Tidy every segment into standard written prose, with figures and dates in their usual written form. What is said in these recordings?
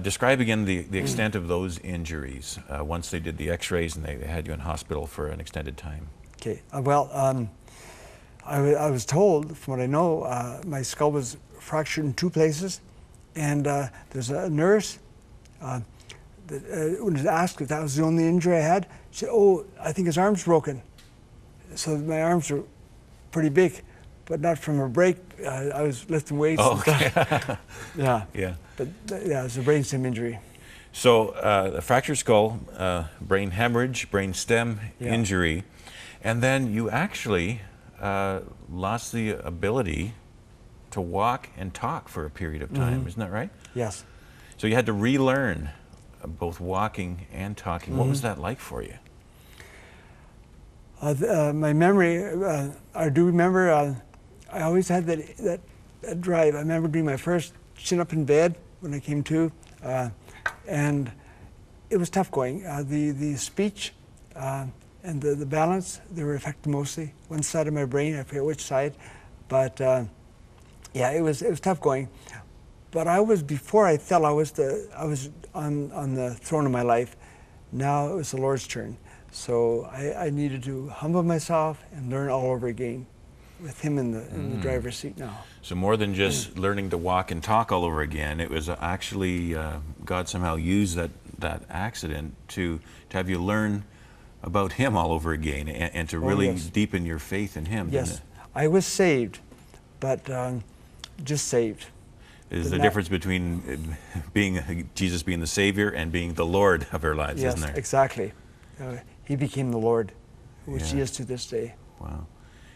describe again the extent of those injuries once they did the x-rays and they had you in hospital for an extended time. Okay, I was told, from what I know, my skull was fractured in 2 places, and there's a nurse that when I was asked if that was the only injury I had, she said, "Oh, I think his arm's broken." So my arms were pretty big, but not from a break. I was lifting weights. Oh, okay. Yeah. Yeah. But yeah, it's a brainstem injury. So a fractured skull, brain hemorrhage, brain stem injury, and then you actually lost the ability to walk and talk for a period of time. Isn't that right? Yes. So you had to relearn both walking and talking. What was that like for you? My memory, I do remember, I always had that drive. I remember doing my first chin up in bed when I came to, and it was tough going. The speech and the balance, they were affected mostly. One side of my brain, I forget which side, but yeah, it was tough going. But before I fell, I was on the throne of my life. Now it was the Lord's turn. So I needed to humble myself and learn all over again with Him in the driver's seat now. So more than just learning to walk and talk all over again, it was actually God somehow used that accident to have you learn about Him all over again and to really deepen your faith in Him. Yes, I was saved, but just saved. There's the difference between Jesus being the Savior and being the Lord of our lives, isn't there? Yes, exactly. He became the Lord, which He is to this day. Wow.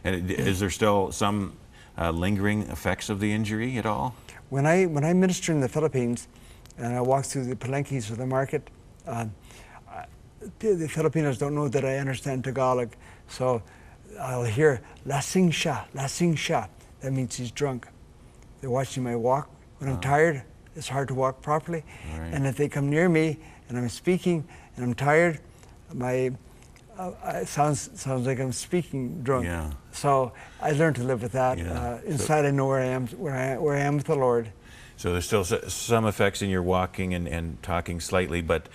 And is there still some lingering effects of the injury at all? When I minister in the Philippines, and I walk through the palenques of the market, the Filipinos don't know that I understand Tagalog, so I'll hear lasing siya, lasing siya. That means he's drunk. They're watching my walk. When I'm tired, it's hard to walk properly. Right. And if they come near me and I'm speaking and I'm tired, it sounds like I'm speaking drunk. Yeah. So I learned to live with that. Yeah. Inside, I know where I am with the Lord. So there's still some effects in your walking and talking slightly, but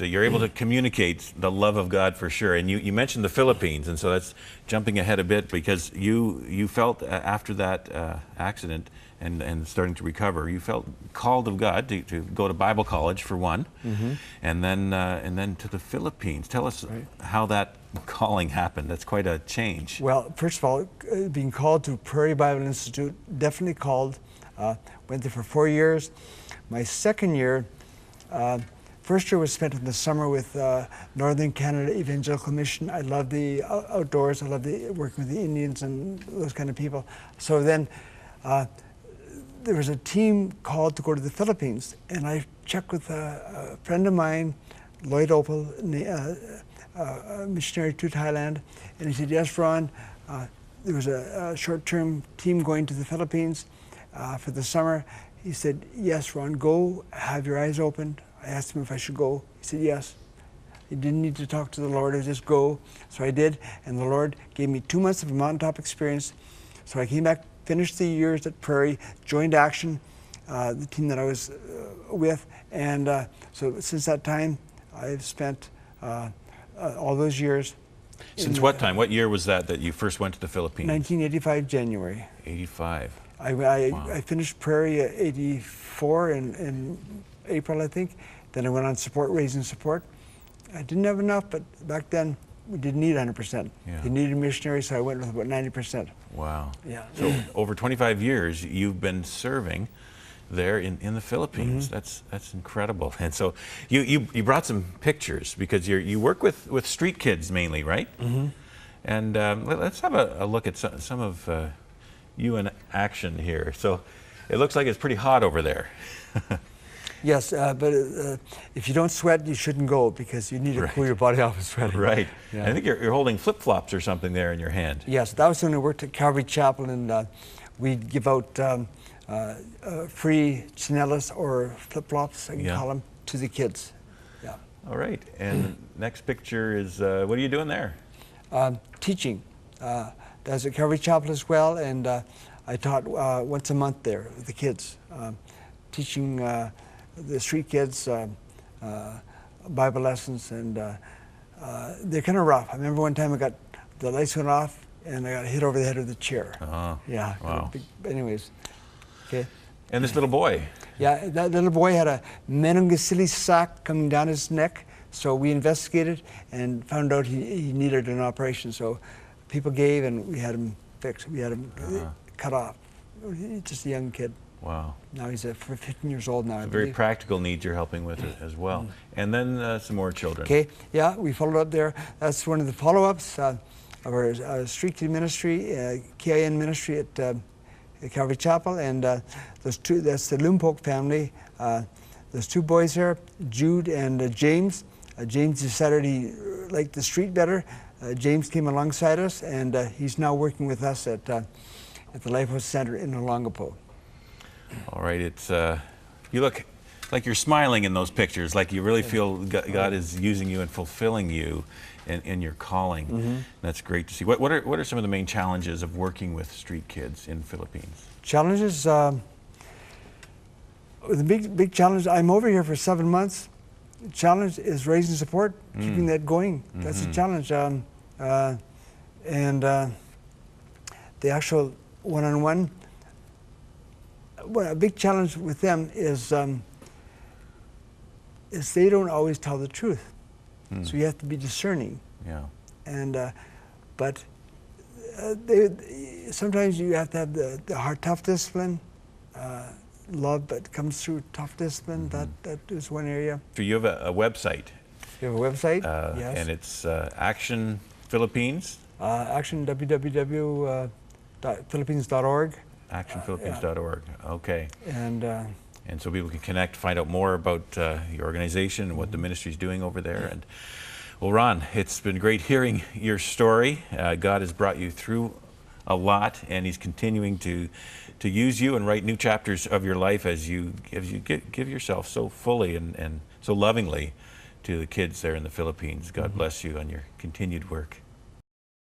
you're able to communicate the love of God for sure. And you mentioned the Philippines, and so that's jumping ahead a bit because you felt after that accident and starting to recover, you felt called of God to go to Bible college for one, and then to the Philippines. Tell us how that calling happened. That's quite a change. Well, first of all, being called to Prairie Bible Institute, definitely called. Went there for 4 years. My second year, first year was spent in the summer with Northern Canada Evangelical Mission. I love the outdoors. I love working with the Indians and those kind of people. So then there was a team called to go to the Philippines, and I checked with a friend of mine, Lloyd Opal, a missionary to Thailand, and he said, "Yes, Ron, there was a short-term team going to the Philippines for the summer." He said, "Yes, Ron, go, have your eyes opened." I asked him if I should go. He said, "Yes." He didn't need to talk to the Lord, I just go. So I did, and the Lord gave me 2 months of a mountaintop experience. So I came back, finished the years at Prairie, joined Action, the team that I was with, and so since that time, I've spent all those years. Since what time? What year was that you first went to the Philippines? 1985, January. 85. I finished Prairie at 84 in April, I think. Then I went on support, raising support. I didn't have enough, but back then we didn't need 100%. Yeah. You needed missionaries, so I went with about 90%. Wow. Yeah. So over 25 years, you've been serving there in the Philippines. That's incredible. And so you brought some pictures because you work with street kids mainly, right? And let's have a look at some of you in action here. So it looks like it's pretty hot over there. Yes, but if you don't sweat, you shouldn't go because you need to cool your body off with sweating. Right. Yeah. I think you're holding flip-flops or something there in your hand. Yes, that was when I worked at Calgary Chapel, and we'd give out free chinelas or flip-flops, I can call them, to the kids. Yeah. All right. And next picture is, what are you doing there? Teaching. That's at Calvary Chapel as well, and I taught once a month there with the kids, teaching the street kids Bible lessons, and they're kind of rough. I remember one time the lights went off and I got hit over the head with a chair. Yeah. Wow. Anyways, okay. And this little boy. Yeah, that little boy had a meningococcele sac coming down his neck, so we investigated and found out he needed an operation. So people gave, and we had him fixed. We had him cut off. He's just a young kid. Wow. Now he's 15 years old now. So very practical needs you're helping with as well. And then some more children. Okay, yeah, we followed up there. That's one of the follow-ups of our street kid ministry, KIN ministry at Calvary Chapel, and that's the Lumpok family. There's two boys here, Jude and James. James decided he liked the street better. James came alongside us, and he's now working with us at the Lifehouse Center in Olongapo. All right, it's you look like you're smiling in those pictures, like you really feel God is using you and fulfilling you in your calling. That's great to see. What are some of the main challenges of working with street kids in Philippines? Challenges, the big challenge, I'm over here for 7 months. The challenge is raising support, keeping that going. That's a challenge. And the actual one-on-one, well, a big challenge with them is they don't always tell the truth. So you have to be discerning. Yeah. And sometimes you have to have the hard, tough discipline. Love, but comes through tough discipline. That is one area. So you have a website. You have a website, yes. And it's Action Philippines. Action www.philippines.org. ActionPhilippines.org. Okay. And so people can connect, find out more about your organization and what the ministry is doing over there. And well, Ron, it's been great hearing your story. God has brought you through a lot, and He's continuing to use you and write new chapters of your life as you give yourself so fully and so lovingly to the kids there in the Philippines. God bless you on your continued work.